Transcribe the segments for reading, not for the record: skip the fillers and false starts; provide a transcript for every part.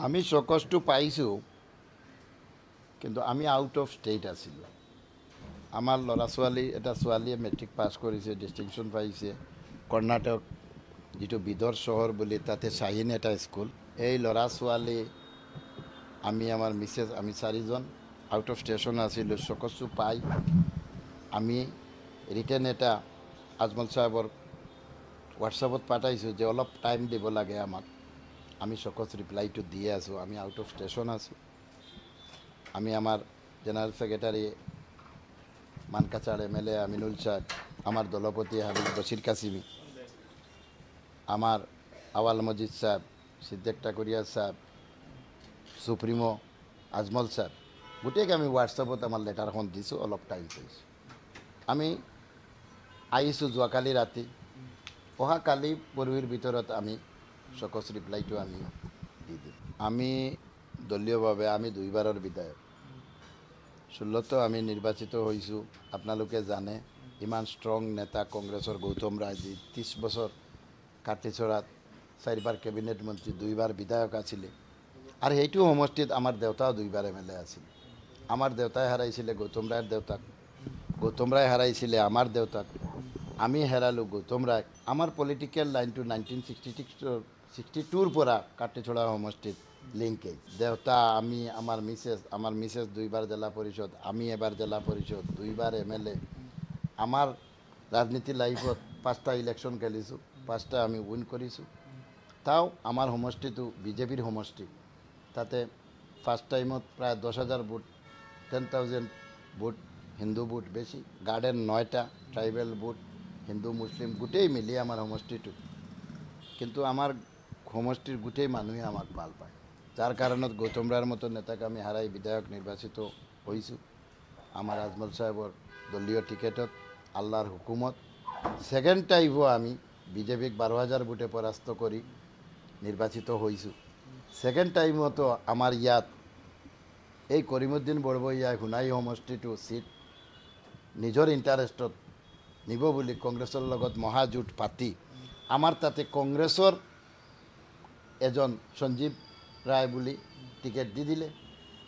আমি সকসটো পাইছোঁ, কিন্তু আমি আউট অফ ষ্টেট আছিলোঁ। আমাৰ ল'ৰা ছোৱালী, এটা ছোৱালীয়ে মেট্ৰিক পাছ কৰিছে, ডিষ্টিংশ্যন পাইছে কৰ্ণাটক, যিটো বিদৰ চহৰ বুলি, তাতে শ্বাহীন এটা স্কুল। এই ল'ৰা ছোৱালী আমাৰ মিছেছ, আমি চাৰিজন আউট অফ ষ্টেচন আছিলোঁ। সকসটো পাই আমি ৰিটাৰ্ণ এটা আজমল চাহাবৰ হোৱাটছআপত পাঠাইছোঁ যে অলপ টাইম দিব লাগে আমাক। আমি সকস ৰিপ্লাইটো দিয়ে আছোঁ, আমি আউট অফ ষ্টেচন আছোঁ। আমি আমাৰ জেনারেল সেক্রেটারি মানকাচার এমএলএ আমিনুল সাহেব, আমার দলপতি হাবিব বশির কাসিমি, আমার আওয়াল মজিদ সাহেব, সিদ্দেক টাকুরিয়া সাহেব, সুপ্রিমো আজমল সাহেব, গোটেইকে আমি হোৱাটছআপত আমাৰ লেটাৰখন দিছোঁ, অলপ টাইম পাইছোঁ। আমি আহিছোঁ যোৱাকালি ৰাতি, অহাকালি পৰহিৰ ভিতৰত আমি সকস ৰিপ্লাইটো আমি দি দিম। আমি দলীয়ভাৱে আমি দুইবাৰৰ বিধায়ক, 16তো আমি নিৰ্বাচিত হৈছোঁ। আপোনালোকে জানে ইমান ষ্ট্ৰং নেতা কংগ্ৰেছৰ গৌতম ৰায়, 30 বছৰ কাটিচৰাত 4বাৰ কেবিনেট মন্ত্ৰী, 2বাৰ বিধায়ক আছিলে। আৰু সেইটো সমষ্টিত আমাৰ দেউতাও 2বাৰ এমএলএ আছিল। আমাৰ দেউতাই হাৰাইছিলে গৌতম ৰায়ৰ দেউতাক, গৌতম ৰায় হাৰাইছিলে আমাৰ দেউতাক, আমি হেৰালোঁ গৌতম ৰায়। আমাৰ পলিটিকেল লাইনটো 1962ৰ পৰা কাটিচৰা সমষ্টিত লিংকেজ। দেউতা, আমি, আমার মিসেস 2বার জেলা পরিষদ, আমি এবার জেলা পরিষদ, 2বার এমএলএ। আমার রাজনীতি লাইফত 5টা ইলেকশন খেলিছোঁ, 5টা আমি উইন কৰিছোঁ। তাও আমার সমষ্টিটো বিজেপির সমষ্টি, তাতে ফার্স্ট টাইমত প্রায় 10,000 ভোট, 10,000 ভোট হিন্দু ভোট বেশি, গার্ডেন 9টা, ট্রাইবেল ভোট হিন্দু মুসলিম গোটেই মিলি আমার সমষ্টিটো। কিন্তু আমার সমষ্টির গোটেই মানুহে আমাক ভাল পায়, যার কারণত গৌতম রায়ের মতো নেতাকে আমি হারাই বিধায়ক নির্বাচিত হয়েছোঁ। আমার আজমল সাহেবর দলীয় টিকেটত আল্লাহর হুকুমত সেকেন্ড টাইমও আমি বিজেপিক 12,000 ভোটে পরাস্ত করি নির্বাচিত হয়েছোঁ। সেকেন্ড টাইমতো আমার ইয়াত এই করিমুদ্দিন বৰবৰীয়াই সোণাই সমষ্টিটো সিট নিজৰ ইণ্টাৰেষ্টত নিব বুলি কংগ্ৰেছৰ লগত মহাজোঁট পাতি আমাৰ তাতে কংগ্ৰেছৰ এজন সঞ্জীৱ ৰায় বুলি টিকেট দি দিলে।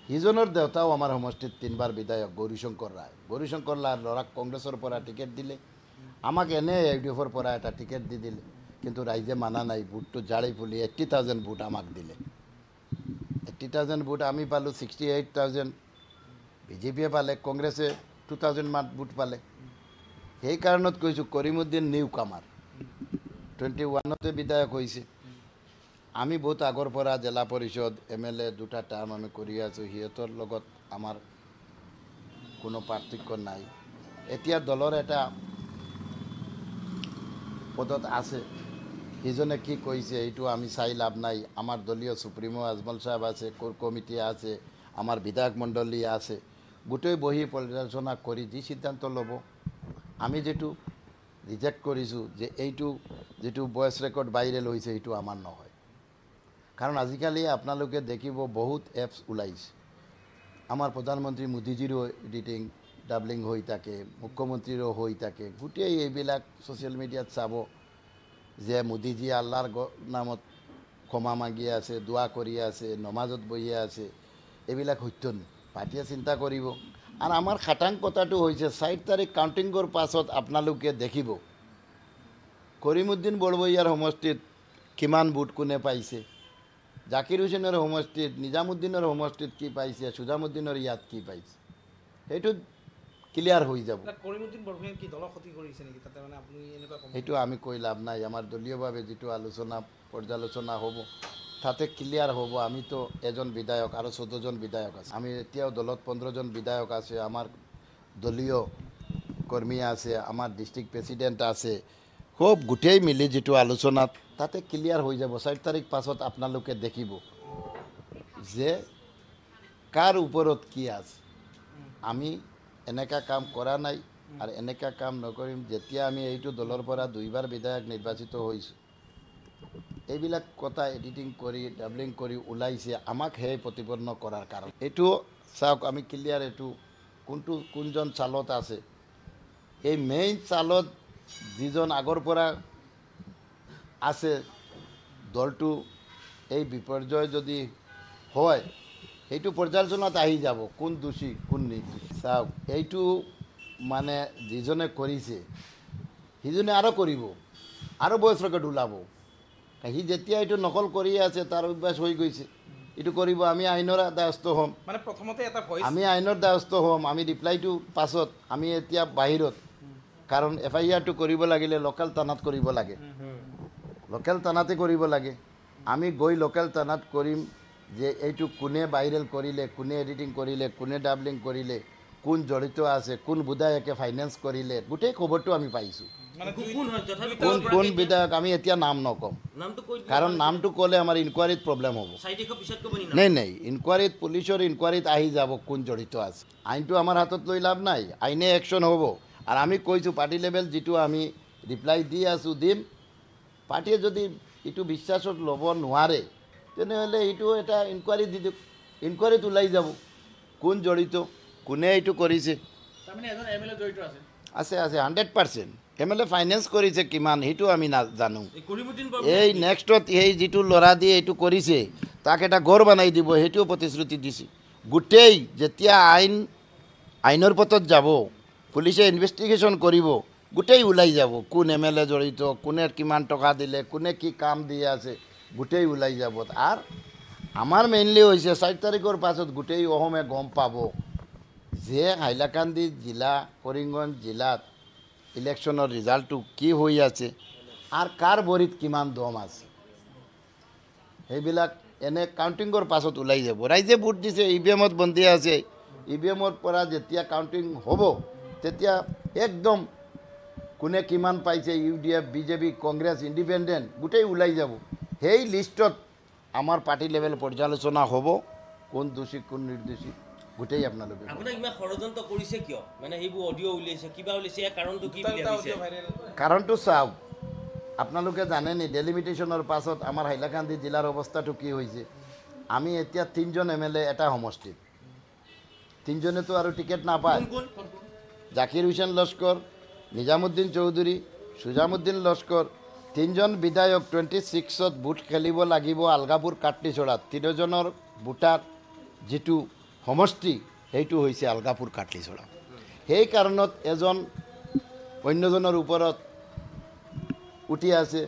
সিজনেৰ দেউতাও আমাৰ সমষ্টিত 3বাৰ বিধায়ক গৌৰীশঙ্কৰ ৰায়। গৌৰীশঙ্কৰ ৰায় লড়াক কংগ্ৰেসেৰ পৰা টিকেট দিলে, আমাক এনে ইউডিএফৰ পৰা এটা টিকেট দি দিলে, কিন্তু রাইজে মানা নাই। ভোটটো জাড়ি ফুলি 80,000 ভোট আমাক দিলে। 80,000 ভোট আমি পালোঁ, 68,000 বিজেপিয়ে পালে, কংগ্রেসে 2,000 মান ভোট পালে। সেই কাৰণত কৈছোঁ কৰিমুদ্দিন নিউ কামাৰ 21তে বিধায়ক হয়েছে। আমি বহুত আগৰ পৰা জেলা পৰিষদ এমএলএ 2টা টাৰ্ম আমি কৰি আছোঁ, সিহঁতৰ লগত আমাৰ কোনো পাৰ্থক্য নাই। এতিয়া দলৰ এটা পদত আছে, সিজনে কি কৈছে এইটো আমি চাই লাভ নাই। আমাৰ দলীয় সুপ্ৰিমো আজমল সাহেব আছে, কোৰ কমিটি আছে, আমাৰ বিধায়ক মণ্ডলী আছে, গোটেই বহি পৰ্যালোচনা কৰি যি সিদ্ধান্ত ল'ব। আমি যেটো ৰিজেক্ট কৰিছোঁ যে এইটো যেটো ভয়েস ৰেকৰ্ড ভাইৰেল হৈছে এইটো আমাৰ নহয়। কারণ আজিকালি আপনালোকে দেখিব বহুত এপস ওলাইছে, আমার প্রধানমন্ত্রী মোদীজিরও এডিটিং ডাবলিং হৈ থাকে, মুখ্যমন্ত্রীরও হৈ থাকে। গোটেই এইবিলাক সোশ্যাল মিডিয়াত চাব যে মোদীজি আল্লাহর নামত ক্ষমা মাগি আছে, দোয়া কৰি আছে, নমাজত বহি আছে। এইবিলাক সত্য নেই, পাৰ্টিয়ে চিন্তা কৰিব। আৰ আমাৰ খাটাং কথাটো হৈছে 4 তাৰিখ কাউন্টিংৰ পাছত আপোনালোকে দেখিব কৰিমুদ্দিন বৰবৰীয়াৰ সমষ্টিত কিমান ভোট কোনে পাইছে, জাকির হুসেনের সমষ্টিত, নিজামুদ্দিনের সমষ্টিত কি পাইছে, সুজামুদ্দিনের ইয়াত কি পাইছে, সেইটো ক্লিয়ার হয়ে যাব। করিমুদ্দিন বৰভূঞাই কি দলক ক্ষতি কৰিছে নেকি তাতে, মানে আপুনি এনেকুৱা কম? সেইটো আমি কৈ লাভ নাই। আমাৰ দলীয়ভাৱে যিটো আলোচনা পৰ্যালোচনা হ'ব তাতে ক্লিয়াৰ হ'ব। আমি তো এজন বিধায়ক আৰু 14জন বিধায়ক আছে। আমি এতিয়াও দলত 15জন বিধায়ক আছে, আমার দলীয় কর্মী আছে, আমার ডিস্ট্রিক্ট প্রেসিডেন্ট আছে, খুব গোটেই মিলি যেটো আলোচনাত তাতে ক্লিয়ার হয়ে যাব। 4 তারিখ পাছত আপনালোকে দেখিব যে কার উপরত কি আছে। আমি এনেকা কাম করা নাই আর এনেকা কাম নকৰিম। যেতিয়া আমি এইটো দলৰ পৰা 2বাৰ বিধায়ক নিৰ্বাচিত হৈছোঁ, এইবিলাক কথা এডিটিং কৰি ডাবলিং কৰি ওলাইছে আমাক সেই প্ৰতিপন্ন কৰাৰ কাৰণ। এইটো চাওক, আমি ক্লিয়াৰ এইটো কোনজন চালত আছে। এই মেইন চালত যিজন আগৰ পৰা আছে, দলটো এই বিপৰ্যয় যদি হয় সেইটো পৰ্যালোচনাত আহি যাব কোন দোষী কোন নিৰ্দোষী চাওক এইটো মানে যিজনে কৰিছে সিজনে আৰু কৰিব আৰু বয়স ৰেকৰ্ড ওলাব সি যেতিয়া এইটো নকল কৰি আছে তাৰ অভ্যাস হৈ গৈছে এইটো কৰিব আমি আইনৰ দ্বাৰস্থ হ'ম মানে প্ৰথমতে এটা ভইচ আমি আইনৰ দ্বাৰস্থ হ'ম আমি ৰিপ্লাইটো পাছত আমি এতিয়া বাহিৰত কাৰণ FIR-টো কৰিব লাগিলে লোকেল থানাত কৰিব লাগে লোকেল থানাতে কৰিব লাগে আমি গৈ লোকেল থানাত কৰিম যে এইটো কোনে ভাইৰেল কৰিলে কোনে এডিটিং কৰিলে কোনে ডাবলিং কৰিলে কোন জড়িত আছে কোন বিধায়কে ফাইনেন্স কৰিলে গোটেই খবৰটো আমি পাইছোঁ মানে কোন কোন বিধায়ক আমি এতিয়া নাম নকম কাৰণ নামটো ক'লে আমাৰ ইনকুৱাৰীত প্ৰব্লেম হ'ব নাই ইনকুৱাৰীত পুলিচৰ ইনকুৱাৰীত আহি যাব কোন জড়িত আছে আইনটো আমাৰ হাতত লৈ লাভ নাই আইনে একশ্যন হ'ব আৰু আমি কৈছোঁ পাৰ্টি লেভেল যিটো আমি ৰিপ্লাই দি আছোঁ দিম পাৰ্টিয়ে যদি এইটো বিশ্বাসত ল'ব নোৱাৰে তেনেহ'লে এইটো এটা ইনকুৱাৰী দি দিয়ক ইনকুৱাৰীত ওলাই যাব কোন জড়িত কোনে এইটো কৰিছে তাৰমানে এজন MLA জড়িত আছে আছে 100% MLA ফাইনেন্স কৰিছে কিমান সেইটো আমি নাজানো এই নেক্সটত এই যিটো ল'ৰা দিয়ে এইটো কৰিছে তাক এটা গড় বনাই দিব সেইটোও প্ৰতিশ্ৰুতি দিছে গোটেই যেতিয়া আইনৰ পথত যাব পুলিচে ইনভেষ্টিগেশ্যন কৰিব গোটেই ওলাই যাব কোন MLA জড়িত কোনে কিমান টকা দিলে কোনে কি কাম দি আছে গোটেই ওলাই যাব আৰু আমাৰ মেইনলি হৈছে 4 তাৰিখৰ পাছত গোটেই অসমে গম পাব যে হাইলাকান্দি জিলা কৰিমগঞ্জ জিলাত ইলেকশ্যনৰ ৰিজাল্টটো কি হৈ আছে আৰু কাৰ ভৰিত কিমান দম আছে সেইবিলাক এনে কাউণ্টিঙৰ পাছত ওলাই যাব ৰাইজে ভোট দিছে EVM-ত বন্দী আছে EVM-ৰ পৰা যেতিয়া কাউণ্টিং হ'ব তেতিয়া একদম কোনে কিমান পাইছে UDF BJP কংগ্ৰেছ ইণ্ডিপেণ্ডেণ্ট গোটেই ওলাই যাব সেই লিষ্টত আমাৰ পাৰ্টি লেভেল পৰ্যালোচনা হ'ব কোন দোষী কোন নিৰ্দোষী গোটেই আপোনালোকে আপোনাক ইমান ষড়যন্ত্ৰ কৰিছে কিয় মানে এইবোৰ অডিঅ' উলিয়াইছে কিবা উলিয়াইছে ইয়াৰ কাৰণটো কি বুলি ভাবিছে কাৰণটো চাওক আপোনালোকে জানেনি ডেলিমিটেশ্যনৰ পাছত আমাৰ হাইলাকান্দি জিলাৰ অৱস্থাটো কি হৈছে আমি এতিয়া 3জন MLA এটা সমষ্টিত 3জনেতো আৰু টিকেট নাপায় জাকিৰ হুছেইন লস্কৰ নিজামুদ্দিন চৌধুৰী সুজামুদ্দিন লস্কৰ 3জন বিধায়ক 26ত ভোট খেলিব লাগিব আলগাপুৰ কাটলিচৰাত 3জনৰ ভোটাৰ যিটো সমষ্টি সেইটো হৈছে আলগাপুৰ কাটলিচৰা সেই কাৰণত এজন অন্যজনৰ ওপৰত উঠি আছে